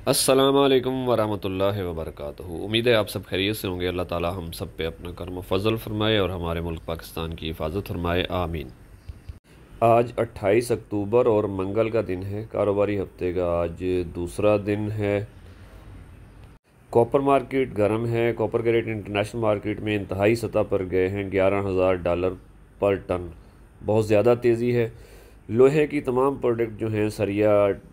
अस्सलाम वालेकुम वरहमतुल्लाहि वबरकातुहू। उम्मीद है आप सब खैरियत से होंगे। अल्लाह ताला हम सब पे अपना करम फजल फरमाए और हमारे मुल्क पाकिस्तान की हिफाजत फरमाए, आमीन। आज 28 अक्टूबर और मंगल का दिन है। कारोबारी हफ्ते का आज दूसरा दिन है। कॉपर मार्केट गर्म है। कॉपर के रेट इंटरनेशनल मार्केट में इंतहाई सतह पर गए हैं। $11,000 पर टन, बहुत ज़्यादा तेज़ी है। लोहे की तमाम प्रोडक्ट जो हैं, सरिया,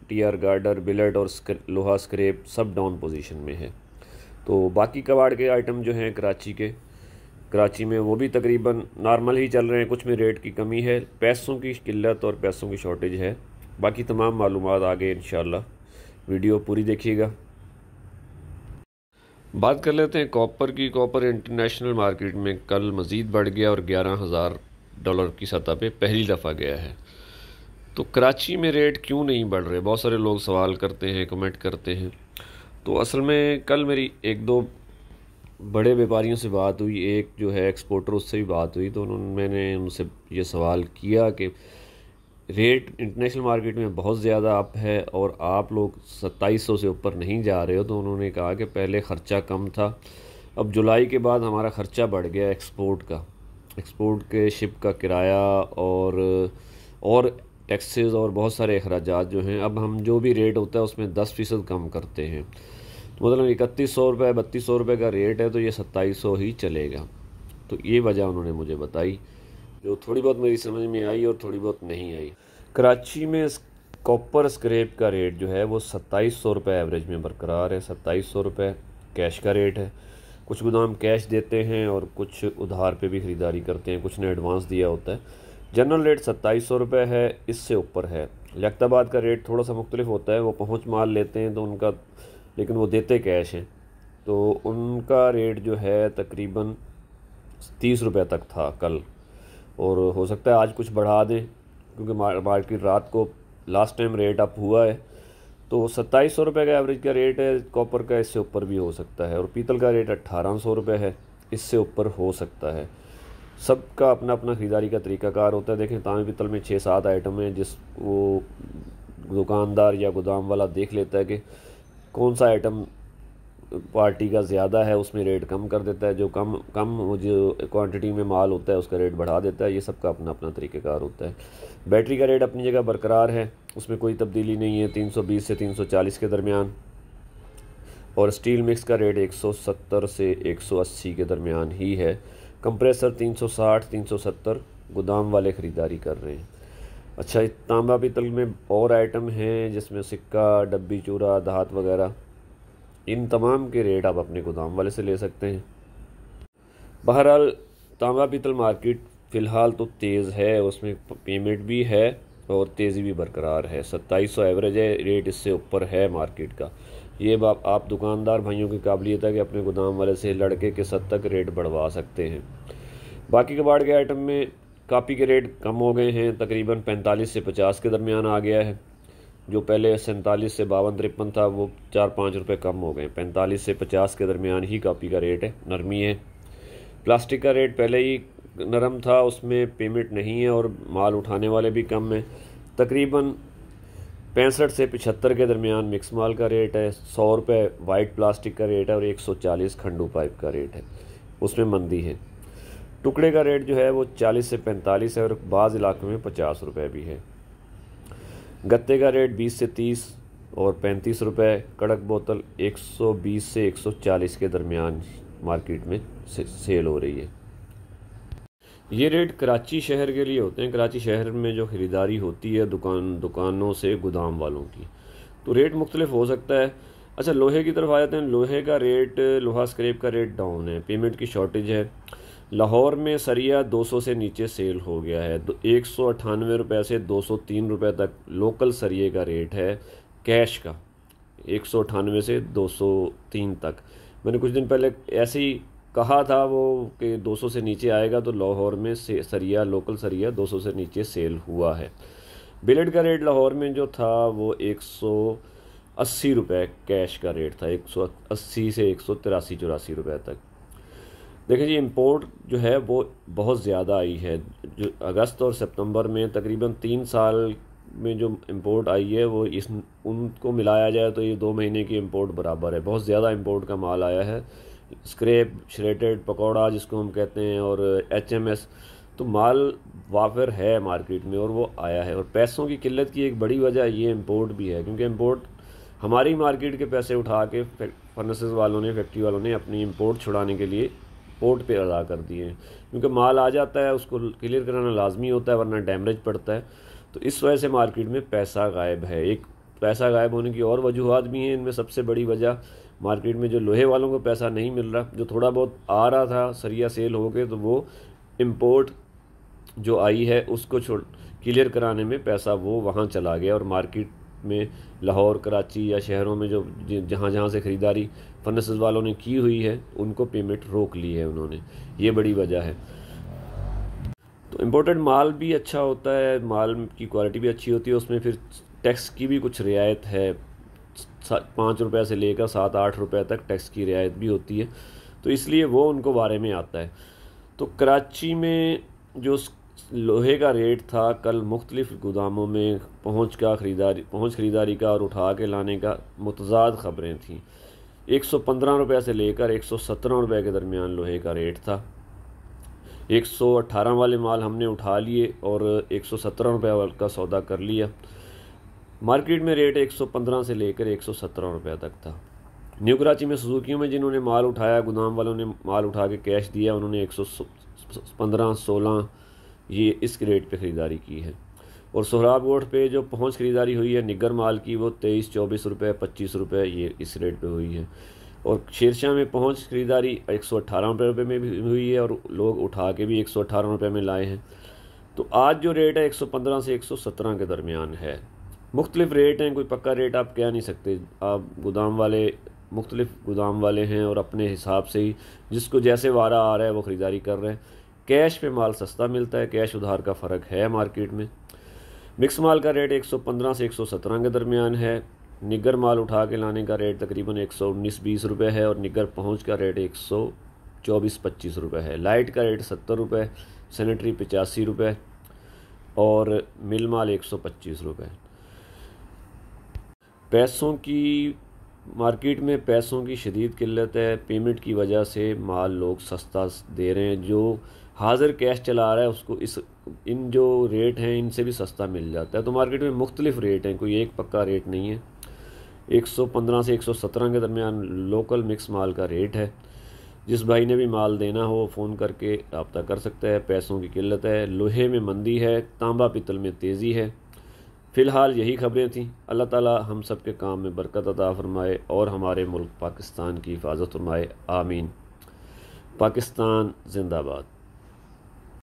टीआर गार्डर, बिलेट और लोहा स्क्रैप, सब डाउन पोजीशन में है। तो बाकी कबाड़ के आइटम जो हैं कराची में वो भी तकरीबन नॉर्मल ही चल रहे हैं। कुछ में रेट की कमी है, पैसों की किल्लत और पैसों की शॉर्टेज है। बाकी तमाम मालूमात आगे इंशाल्लाह, वीडियो पूरी देखिएगा। बात कर लेते हैं कॉपर की। कॉपर इंटरनेशनल मार्केट में कल मज़ीद बढ़ गया और $11,000 की सतह पे पहली दफ़ा गया है। तो कराची में रेट क्यों नहीं बढ़ रहे, बहुत सारे लोग सवाल करते हैं, कमेंट करते हैं। तो असल में कल मेरी एक दो बड़े व्यापारियों से बात हुई, एक जो है एक्सपोर्टर, उससे भी बात हुई। तो मैंने उनसे ये सवाल किया कि रेट इंटरनेशनल मार्केट में बहुत ज़्यादा अप है और आप लोग 2700 से ऊपर नहीं जा रहे हो। तो उन्होंने कहा कि पहले ख़र्चा कम था, अब जुलाई के बाद हमारा ख़र्चा बढ़ गया एक्सपोर्ट के शिप का किराया और टैक्सेस और बहुत सारे अखराजात जो हैं। अब हम जो भी रेट होता है उसमें 10% कम करते हैं। तो मतलब 3100 रुपये 3200 रुपये का रेट है, तो ये 2700 ही चलेगा। तो ये वजह उन्होंने मुझे बताई, जो थोड़ी बहुत मेरी समझ में आई और थोड़ी बहुत नहीं आई। कराची में कॉपर स्क्रैप का रेट जो है वो 2700 रुपये एवरेज में बरकरार है। 2700 रुपये कैश का रेट है। कुछ गोदाम कैश देते हैं और कुछ उधार पे भी ख़रीदारी करते हैं, कुछ ने एडवांस दिया होता है। जनरल रेट 2700 रुपये है, इससे ऊपर है। लियाकताबाद का रेट थोड़ा सा मुख्तलिफ होता है, वो पहुँच माल लेते हैं तो उनका, लेकिन वो देते कैश हैं, तो उनका रेट जो है तकरीबन 30 रुपये तक था कल। और हो सकता है आज कुछ बढ़ा दें, क्योंकि मार्केट रात को लास्ट टाइम रेट अप हुआ है। तो 2700 रुपये का एवरेज का रेट है कॉपर का, इससे ऊपर भी हो सकता है। और पीतल का रेट 1800 रुपये है, इससे ऊपर हो सकता है। सबका अपना अपना ख़रीदारी का तरीक़ाकार होता है। देखें, तांबे पीतल में 6-7 आइटम हैं, जिस वो दुकानदार या गोदाम वाला देख लेता है कि कौन सा आइटम पार्टी का ज़्यादा है, उसमें रेट कम कर देता है। जो कम जो क्वांटिटी में माल होता है उसका रेट बढ़ा देता है। ये सबका अपना अपना तरीक़ेकार होता है। बैटरी का रेट अपनी जगह बरकरार है, उसमें कोई तब्दीली नहीं है, 320 से 340 के दरमियान। और स्टील मिक्स का रेट 170 से 180 के दरमियान ही है। कंप्रेसर 360-370 गोदाम वाले ख़रीदारी कर रहे हैं। अच्छा, तांबा पीतल में और आइटम हैं, जिसमें सिक्का, डब्बी चूरा, धात वगैरह, इन तमाम के रेट आप अपने गोदाम वाले से ले सकते हैं। बहरहाल तांबा पीतल मार्केट फ़िलहाल तो तेज़ है, उसमें पेमेंट भी है और तेज़ी भी बरकरार है। 2700 एवरेज है रेट, इससे ऊपर है मार्केट का। ये आप दुकानदार भाइयों की काबिलियत है कि अपने गोदाम वाले से लड़के के सद तक रेट बढ़वा सकते हैं। बाकी कबाड़ के आइटम में कापी के रेट कम हो गए हैं, तकरीबन 45 से 50 के दरमियान आ गया है। जो पहले 47 से 52-53 था, वो 4-5 रुपये कम हो गए। 45 से 50 के दरमियान ही कापी का रेट है, नरमी है। प्लास्टिक का रेट पहले ही नरम था, उसमें पेमेंट नहीं है और माल उठाने वाले भी कम हैं। तकरीबन 65 से 75 के दरमियान मिक्स माल का रेट है। 100 रुपये वाइट प्लास्टिक का रेट है और 140 खंडू पाइप का रेट है, उसमें मंदी है। टुकड़े का रेट जो है वो 40 से 45 है और बाज़ इलाकों में 50 रुपये भी है। गत्ते का रेट 20 से 30 और 35 रुपये। कड़क बोतल 120 से 140 के दरमियान मार्केट में सेल हो रही है। ये रेट कराची शहर के लिए होते हैं। कराची शहर में जो ख़रीदारी होती है दुकानों से गोदाम वालों की, तो रेट मुख्तलिफ हो सकता है। अच्छा, लोहे की तरफ आ जाते हैं। लोहे का रेट, लोहा स्क्रैप का रेट डाउन है, पेमेंट की शॉर्टेज है। लाहौर में सरिया 200 से नीचे सेल हो गया है। 198 रुपये से 203 रुपये तक लोकल सरिये का रेट है कैश का, 198 से 203 तक। मैंने कुछ दिन पहले ऐसे ही कहा था वो कि 200 से नीचे आएगा, तो लाहौर में सरिया, लोकल सरिया 200 से नीचे सेल हुआ है। बिलेट का रेट लाहौर में जो था वो 180 रुपये कैश का रेट था, 180 से 183-84 रुपये तक। देखिए जी, इंपोर्ट जो है वो बहुत ज़्यादा आई है। जो अगस्त और सितंबर में तकरीबन 3 साल में जो इंपोर्ट आई है वो इस उनको मिलाया जाए तो ये 2 महीने की इंपोर्ट बराबर है। बहुत ज़्यादा इंपोर्ट का माल आया है, स्क्रैप, श्रेडेड, पकौड़ा जिसको हम कहते हैं, और HMS। तो माल वाफिर है मार्केट में और वो आया है। और पैसों की किल्लत की एक बड़ी वजह ये इंपोर्ट भी है, क्योंकि इंपोर्ट हमारी मार्केट के पैसे उठा के फर्नेसेस वालों ने, फैक्ट्री वालों ने अपनी इंपोर्ट छुड़ाने के लिए पोर्ट पे अदा कर दिए हैं। क्योंकि माल आ जाता है, उसको क्लियर कराना लाजमी होता है, वरना डैमेज पड़ता है। तो इस वजह से मार्केट में पैसा गायब है। एक पैसा गायब होने की और वजूहत भी हैं। इनमें सबसे बड़ी वजह मार्केट में जो लोहे वालों को पैसा नहीं मिल रहा, जो थोड़ा बहुत आ रहा था सरिया सेल हो गए, तो वो इम्पोर्ट जो आई है उसको छोड़ क्लियर कराने में पैसा वो वहाँ चला गया, और मार्केट में लाहौर, कराची या शहरों में जो जहाँ जहाँ से ख़रीदारी फर्नेसेस वालों ने की हुई है उनको पेमेंट रोक ली है उन्होंने। ये बड़ी वजह है। तो इम्पोर्टेड माल भी अच्छा होता है, माल की क्वालिटी भी अच्छी होती है, उसमें फिर टैक्स की भी कुछ रियायत है। 5 रुपये से लेकर 7-8 रुपये तक टैक्स की रियायत भी होती है, तो इसलिए वो उनको बारे में आता है। तो कराची में जो लोहे का रेट था, कल मुख्तलिफ़ गोदामों में पहुँच ख़रीदारी का और उठा के लाने का मुतज़ाद ख़बरें थीं। 115 रुपये से लेकर 117 रुपये के दरमियान लोहे का रेट था। 118 वाले माल हमने उठा लिए और 117 रुपये का सौदा कर लिया। मार्केट में रेट 115 से लेकर 117 रुपये तक था। न्यू कराची में सुजुकियों में जिन्होंने माल उठाया, गोदाम वालों ने माल उठा के कैश दिया, उन्होंने 115-16 ये इस रेट पे ख़रीदारी की है। और सोहराब रोड पे जो पहुंच ख़रीदारी हुई है निगर माल की, वो 23-24 रुपये, 25 रुपये ये इस रेट पे हुई है। और शेरशाह में पहुंच ख़रीदारी 118 रुपये में भी हुई है, और लोग उठा के भी 118 रुपये में लाए हैं। तो आज जो रेट है 115 से 117 के दरमियान है। मुख्तलिफ़ रेट हैं, कोई पक्का रेट आप कह नहीं सकते। आप मुख्तलिफ़ गोदाम वाले हैं और अपने हिसाब से ही जिसको जैसे वारा आ रहा है वो ख़रीदारी कर रहे हैं। कैश पे माल सस्ता मिलता है, कैश उधार का फ़र्क है मार्केट में। मिक्स माल का रेट 115 से 117 के दरमियान है। निगर माल उठा के लाने का रेट तकरीबन 119-20 रुपये है, और निगर पहुंच का रेट 124-25 रुपये है। लाइट का रेट 70 रुपये, सैनिटरी 85 रुपये, और मिल माल 125 रुपये। मार्केट में पैसों की शदीद किल्लत है। पेमेंट की वजह से माल लोग सस्ता दे रहे हैं। जो हाजिर कैश चला रहा है उसको इन जो रेट हैं इनसे भी सस्ता मिल जाता है। तो मार्केट में मुख्तलिफ़ रेट हैं, कोई एक पक्का रेट नहीं है। 115 से 117 के दरमियान लोकल मिक्स माल का रेट है। जिस भाई ने भी माल देना हो फ़ोन करके रब्ता कर सकता है। पैसों की किल्लत है, लोहे में मंदी है, तांबा पीतल में तेज़ी है। फ़िलहाल यही खबरें थीं। अल्लाह ताला हम सब के काम में बरकत अता फ़रमाए और हमारे मुल्क पाकिस्तान की हिफाजत फरमाए। आमीन। पाकिस्तान जिंदाबाद।